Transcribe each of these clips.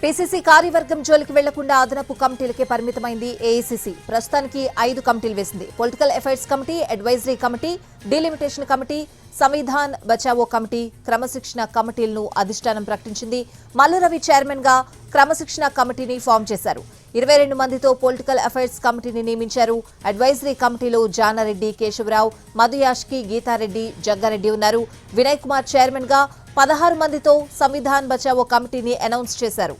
PCC కార్యవర్గం జోలికి వెళ్లకుండా అదనపు కమిటీలకే పరిమితమైంది ఏఐసీసీ. ప్రస్తుతానికి 5 కమిటీలు వేసింది. Political affairs committee, advisory committee, delimitation committee, Samvidhan Bachao committee, క్రమశిక్షణ కమిటీలను అధిష్టానం ప్రకటించింది. మల్లు రవి చైర్మన్ గా క్రమశిక్షణ కమిటీని ఫామ్ చేశారు. 22 మందితో పొలిటికల్ అఫైర్స్ కమిటీని నియమించారు. అడ్వైజరీ కమిటీలో జానారెడ్డి, కేశవరావు, మధుయాష్కి, గీతారెడ్డి, జగ్గారెడ్డి ఉన్నారు. వినయ్ కుమార్ చైర్మన్ గా 16 మందితో సంవిధాన్ బచావో కమిటీని అనౌన్స్ చేశారు.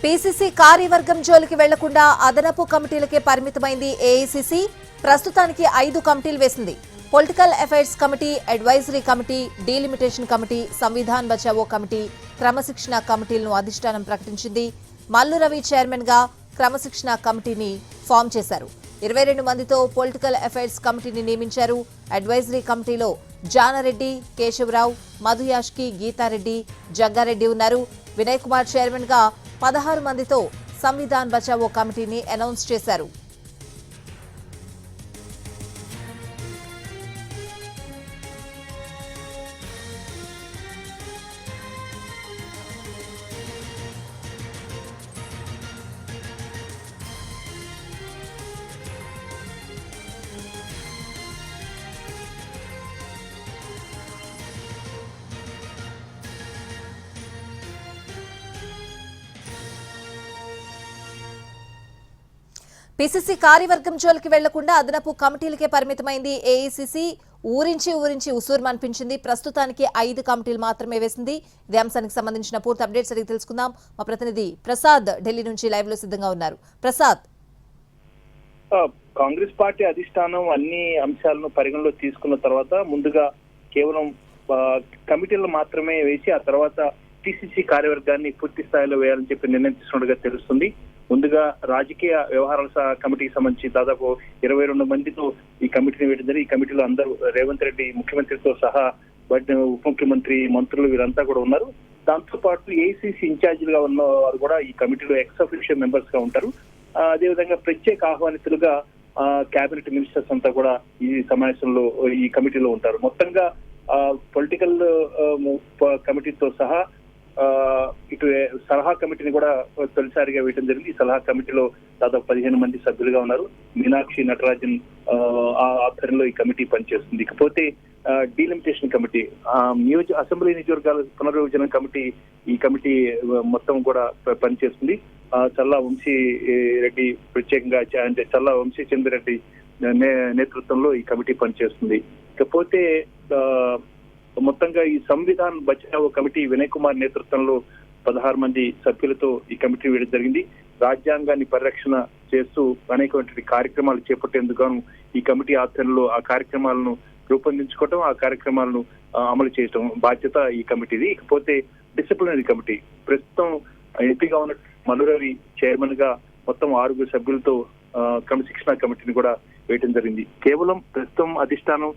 పీసీసీ కార్యవర్గం జోలికి వెళ్లకుండా అదనపు కమిటీలకే పరిమితమైంది ఏఐసీసీ. ప్రస్తుతానికి 5 కమిటీలు వేసింది. Political affairs committee, advisory committee, delimitation committee, Samvidhan Bachao committee, క్రమశిక్షణ కమిటీలను అధిష్టానం ప్రకటించింది. మల్లు రవి చైర్మన్ గా క్రమశిక్షణ కమిటీని ఫామ్ చేశారు. 22 మందితో పొలిటికల్ అఫైర్స్ కమిటీని నియమించారు. అడ్వైజరీ కమిటీలో జానారెడ్డి, కేశవరావు, మధుయాష్కి, గీతారెడ్డి, జగ్గారెడ్డి ఉన్నారు. వినయ్ కుమార్ చైర్మన్ గా 16 మందితో సంవిధాన్ బచావో కమిటీని అనౌన్స్ చేశారు. పీసీసీ కార్యవర్గం జోలికి వెళ్లకుండా అదనపు కమిటీలకే పరిమితమైంది ఏఐసీసీ. ఊరించి ఉసూరు అనిపించింది. ప్రస్తుతానికి 5 కమిటీలు మాత్రమే వేసింది. ఇదే అంశానికి సంబంధించిన పూర్తి అప్డేట్స్ అడిగి తెలుసుకుందాం. మా ప్రతినిధి ప్రసాద్ ఢిల్లీ నుంచి లైవ్ లో సిద్ధంగా ఉన్నారు. ప్రసాద్, కాంగ్రెస్ పార్టీ అధిష్టానం అన్ని అంశాలను పరిగణలో తీసుకున్న తర్వాత ముందుగా కేవలం కమిటీలు మాత్రమే వేసి ఆ తర్వాత పీసీసీ కార్యవర్గాన్ని పూర్తి స్థాయిలో వేయాలని చెప్పి నిర్ణయం తీసుకున్నట్టుగా తెలుస్తుంది. ముందుగా రాజకీయ వ్యవహారాల కమిటీకి సంబంధించి దాదాపు 22 మందితో ఈ కమిటీని వేయడం జరిగింది. ఈ కమిటీలో అందరూ రేవంత్ రెడ్డి ముఖ్యమంత్రితో సహా ఉప ముఖ్యమంత్రి, మంత్రులు వీరంతా కూడా ఉన్నారు. దాంతో పాటు ఏఐసీసీ ఇన్ఛార్జీలుగా ఉన్న వారు కూడా ఈ కమిటీలో ఎక్స్ అఫీషియల్ మెంబర్స్ గా ఉంటారు. అదేవిధంగా ప్రత్యేక ఆహ్వానితులుగా కేబినెట్ మినిస్టర్స్ అంతా కూడా ఈ సమావేశంలో ఈ కమిటీలో ఉంటారు. మొత్తంగా పొలిటికల్ కమిటీతో సహా ఇటు సలహా కమిటీని కూడా తొలిసారిగా వేయడం జరిగింది. ఈ సలహా కమిటీలో దాదాపు 15 మంది సభ్యులుగా ఉన్నారు. మీనాక్షి నటరాజన్ ఆధ్వర్యంలో ఈ కమిటీ పనిచేస్తుంది. ఇకపోతే డీలిమిటేషన్ కమిటీ, అసెంబ్లీ నియోజకవర్గాల పునర్విభజన కమిటీ, ఈ కమిటీ మొత్తం కూడా పనిచేస్తుంది. చల్లా వంశీ రెడ్డి ప్రత్యేకంగా అంటే చల్లా వంశీ చంద్రెడ్డి నేతృత్వంలో ఈ కమిటీ పనిచేస్తుంది. ఇకపోతే మొత్తంగా ఈ సంవిధాన్ బచావో కమిటీ వినయ్ కుమార్ నేతృత్వంలో 16 మంది సభ్యులతో ఈ కమిటీ వేయడం జరిగింది. రాజ్యాంగాన్ని పరిరక్షణ చేస్తూ అనేకటువంటి కార్యక్రమాలు చేపట్టేందుకు ఈ కమిటీ ఆధ్వర్యంలో ఆ కార్యక్రమాలను రూపొందించుకోవటం, ఆ కార్యక్రమాలను అమలు చేయటం బాధ్యత ఈ కమిటీది. ఇకపోతే డిసిప్లినరీ కమిటీ, ప్రస్తుతం ఎంపీగా ఉన్న మల్లు రవి చైర్మన్ గా మొత్తం 6 సభ్యులతో క్రమశిక్షణ కమిటీని కూడా వేయడం జరిగింది. కేవలం ప్రస్తుతం అధిష్టానం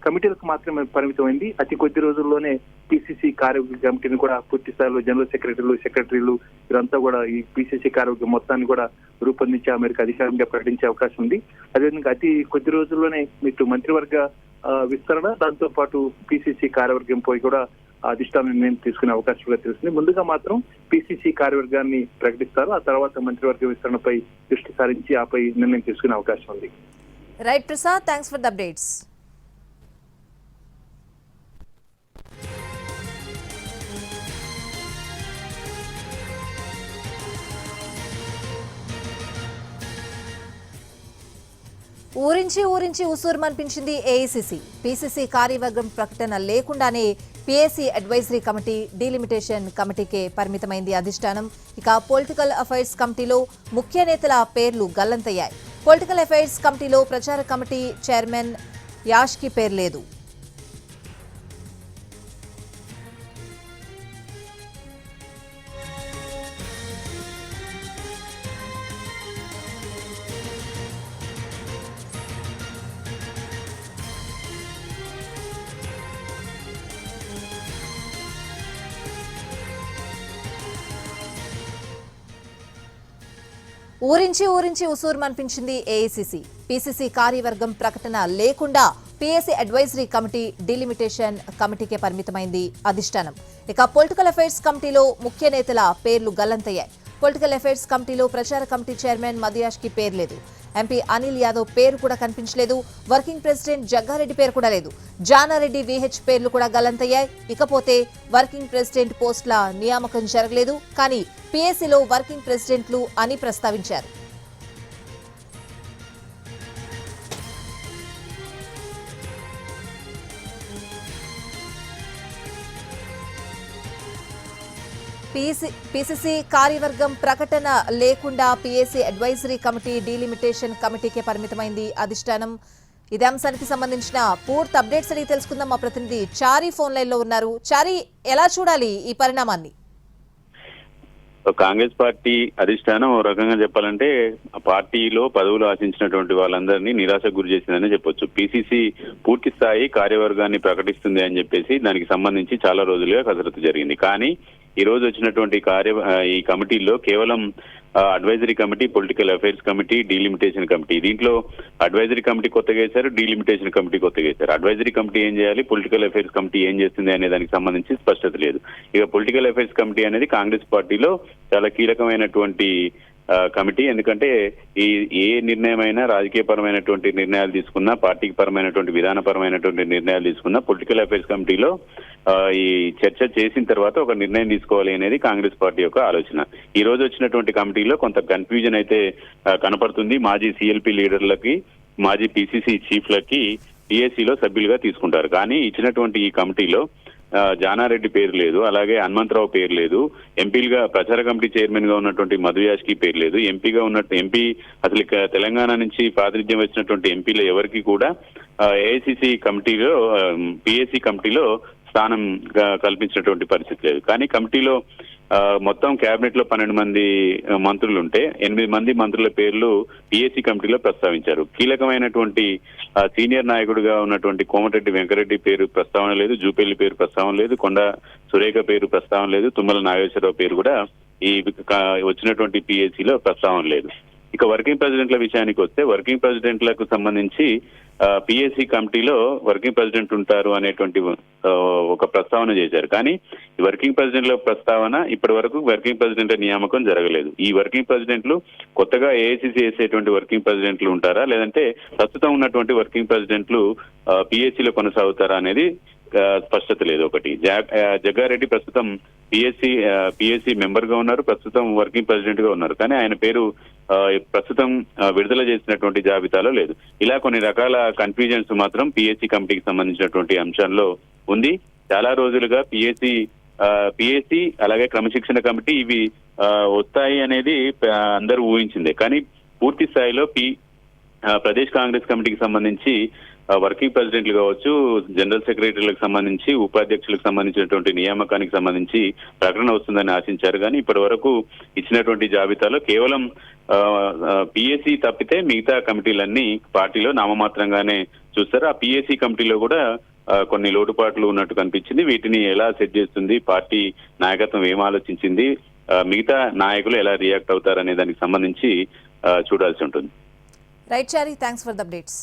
కమిటీలకు మాత్రమే పరిమితమైంది. అతి కొద్ది రోజుల్లోనే పీసీసీ కార్యవర్గ కమిటీని కూడా పూర్తి స్థాయిలో జనరల్ సెక్రటరీలు వీరంతా కూడా ఈ పీసీసీ కార్యవర్గ మొత్తాన్ని కూడా రూపొందించి అమెరికా అధికారికంగా ప్రకటించే అవకాశం ఉంది. అదేవిధంగా అతి కొద్ది రోజుల్లోనే మీకు మంత్రివర్గ విస్తరణ, దాంతో పాటు పీసీసీ కార్యవర్గం పోయి కూడా అధిష్టానం నిర్ణయం తీసుకునే అవకాశం కూడా తెలుస్తుంది. ముందుగా మాత్రం పీసీసీ కార్యవర్గాన్ని ప్రకటిస్తారు. ఆ తర్వాత మంత్రివర్గ విస్తరణపై దృష్టి సారించి ఆపై నిర్ణయం తీసుకునే అవకాశం ఉంది. Right Prasad, thanks for the updates. ఊరించి ఉసూరుమనిపించింది ఏఐసీసీ. పీసీసీ కార్యవర్గం ప్రకటన లేకుండానే పీఏసీ అడ్వైజరీ కమిటీ, డీలిమిటేషన్ కమిటీకే పరిమితమైంది అధిష్టానం. ఇక పొలిటికల్ అఫైర్స్ కమిటీలో ముఖ్య నేతల పేర్లు గల్లంతయ్యాయి. పొలిటికల్ అఫైర్స్ కమిటీలో ప్రచార కమిటీ చైర్మన్ యాష్కి పేరు లేదు. ఊరించి ఉసూరుమనిపించింది ఏఐసీసీ. పీసీసీ కార్యవర్గం ప్రకటన లేకుండా పీఏసీ అడ్వైజరీ కమిటీ డీలిమిటేషన్ కమిటీకే పరిమితమైంది అధిష్టానం. ఇక పొలిటికల్ అఫైర్స్ కమిటీలో ముఖ్య నేతల పేర్లు గల్లంతయ్యాయి. పొలిటికల్ అఫైర్స్ కమిటీలో ప్రచార కమిటీ చైర్మన్ మధుయాష్కి పేరు లేదు. ఎంపీ అనిల్ యాదవ్ పేరు కూడా కనిపించలేదు. వర్కింగ్ ప్రెసిడెంట్ జగ్గారెడ్డి పేరు కూడా లేదు. జానారెడ్డి వీహెచ్ పేర్లు కూడా గల్లంతయ్యాయి. ఇకపోతే వర్కింగ్ ప్రెసిడెంట్ పోస్టుల నియామకం జరగలేదు. కానీ పీఏసీలో వర్కింగ్ ప్రెసిడెంట్లు అని ప్రస్తావించారు. పీసీసీ కార్యవర్గం ప్రకటన లేకుండా పీఏసీ అడ్వైజరీ కమిటీ డీలిమిటేషన్ కమిటీకే పరిమితమైంది అధిష్టానం. ఇదే అంశానికి సంబంధించిన పూర్తి అప్డేట్స్ అడిగి తెలుసుకుందాం. మా ప్రతినిధి చారి ఫోన్ లైన్ లో ఉన్నారు. చారి, ఎలా చూడాలి ఈ పరిణామాన్ని? కాంగ్రెస్ పార్టీ అధిష్టానం ఒక రకంగా చెప్పాలంటే ఆ పార్టీలో పదవులు ఆశించినటువంటి వాళ్ళందరినీ నిరాశకు గురి చేసిందని చెప్పొచ్చు. పీసీసీ పూర్తి స్థాయి కార్యవర్గాన్ని ప్రకటిస్తుంది అని చెప్పేసి దానికి సంబంధించి చాలా రోజులుగా కసరత్తు జరిగింది. కానీ ఈ రోజు వచ్చినటువంటి ఈ కమిటీల్లో కేవలం advisory committee, political affairs committee, delimitation committee, దీంట్లో అడ్వైజరీ కమిటీ కొత్తగా వేశారు, డీలిమిటేషన్ కమిటీ కొత్తగా వేశారు. అడ్వైజరీ కమిటీ ఏం చేయాలి, పొలిటికల్ అఫైర్స్ కమిటీ ఏం చేస్తుంది అనే దానికి సంబంధించి స్పష్టత లేదు. ఇక పొలిటికల్ అఫైర్స్ కమిటీ అనేది కాంగ్రెస్ పార్టీలో చాలా కీలకమైనటువంటి కమిటీ. ఎందుకంటే ఏ నిర్ణయమైనా, రాజకీయపరమైనటువంటి నిర్ణయాలు తీసుకున్నా, పార్టీకి పరమైనటువంటి విధానపరమైనటువంటి నిర్ణయాలు తీసుకున్నా పొలిటికల్ అఫైర్స్ కమిటీలో ఈ చర్చ చేసిన తర్వాత ఒక నిర్ణయం తీసుకోవాలి అనేది కాంగ్రెస్ పార్టీ యొక్క ఆలోచన. ఈ రోజు వచ్చినటువంటి కమిటీలో కొంత కన్ఫ్యూజన్ అయితే కనపడుతుంది. మాజీ సిఎల్పి లీడర్లకి, మాజీ పీసీసీ చీఫ్లకి పీఏసీలో సభ్యులుగా తీసుకుంటారు. కానీ ఇచ్చినటువంటి ఈ కమిటీలో జానారెడ్డి పేరు లేదు, అలాగే హనుమంతరావు పేరు లేదు, ఎంపీలుగా ప్రచార కమిటీ చైర్మన్ గా ఉన్నటువంటి మధుయాష్కి పేరు లేదు, ఎంపీగా ఉన్నట్టు ఎంపీ అసలు తెలంగాణ నుంచి ప్రాతినిధ్యం వచ్చినటువంటి ఎంపీలు ఎవరికి కూడా ఏఐసిసి కమిటీలో, పిఏసీ కమిటీలో స్థానం కల్పించినటువంటి పరిస్థితి లేదు. కానీ కమిటీలో మొత్తం కేబినెట్ లో 12 మంది మంత్రులు ఉంటే 8 మంది మంత్రుల పేర్లు పిఏసీ కమిటీలో ప్రస్తావించారు. కీలకమైనటువంటి సీనియర్ నాయకుడిగా ఉన్నటువంటి కోమటిరెడ్డి వెంకరెడ్డి పేరు ప్రస్తావన లేదు, జూపల్లి పేరు ప్రస్తావన లేదు, కొండ సురేఖ పేరు ప్రస్తావన లేదు, తుమ్మల నాగేశ్వరరావు పేరు కూడా ఈ వచ్చినటువంటి పిఏసీలో ప్రస్తావన లేదు. ఇక వర్కింగ్ ప్రెసిడెంట్ల విషయానికి వస్తే, వర్కింగ్ ప్రెసిడెంట్లకు సంబంధించి పిఏసీ కమిటీలో వర్కింగ్ ప్రెసిడెంట్ ఉంటారు అనేటువంటి ఒక ప్రస్తావన చేశారు. కానీ ఈ వర్కింగ్ ప్రెసిడెంట్ల ప్రస్తావన ఇప్పటి వరకు వర్కింగ్ ప్రెసిడెంట్ల నియామకం జరగలేదు. ఈ వర్కింగ్ ప్రెసిడెంట్లు కొత్తగా ఏఐసిసి వేసేటువంటి వర్కింగ్ ప్రెసిడెంట్లు ఉంటారా, లేదంటే ప్రస్తుతం ఉన్నటువంటి వర్కింగ్ ప్రెసిడెంట్లు పిఏసీలో కొనసాగుతారా అనేది స్పష్టత లేదు. ఒకటి, జగ్గారెడ్డి ప్రస్తుతం పిఎస్సి మెంబర్ గా ఉన్నారు, ప్రస్తుతం వర్కింగ్ ప్రెసిడెంట్ గా ఉన్నారు. కానీ ఆయన పేరు ప్రస్తుతం విడుదల చేసినటువంటి జాబితాలో లేదు. ఇలా కొన్ని రకాల కన్ఫ్యూజన్స్ మాత్రం పిఎస్సి కమిటీకి సంబంధించినటువంటి అంశాల్లో ఉంది. చాలా రోజులుగా పిఎస్సి అలాగే క్రమశిక్షణ కమిటీ ఇవి వస్తాయి అనేది అందరూ ఊహించిందే. కానీ పూర్తి స్థాయిలో ప్రదేశ్ కాంగ్రెస్ కమిటీకి సంబంధించి వర్కింగ్ ప్రెసిడెంట్లు కావచ్చు, జనరల్ సెక్రటరీలకు సంబంధించి, ఉపాధ్యక్షులకు సంబంధించినటువంటి నియామకానికి సంబంధించి ప్రకటన వస్తుందని ఆశించారు. కానీ ఇప్పటి వరకు ఇచ్చినటువంటి జాబితాలో కేవలం పిఎస్సి తప్పితే మిగతా కమిటీలన్నీ పార్టీలో నామమాత్రంగానే చూస్తారు. ఆ పిఎస్సి కమిటీలో కూడా కొన్ని లోటుపాట్లు ఉన్నట్టు కనిపించింది. వీటిని ఎలా సెట్ చేస్తుంది పార్టీ నాయకత్వం, ఏం ఆలోచించింది, మిగతా నాయకులు ఎలా రియాక్ట్ అవుతారనే దానికి సంబంధించి చూడాల్సి ఉంటుంది. Right Chari, thanks for the updates.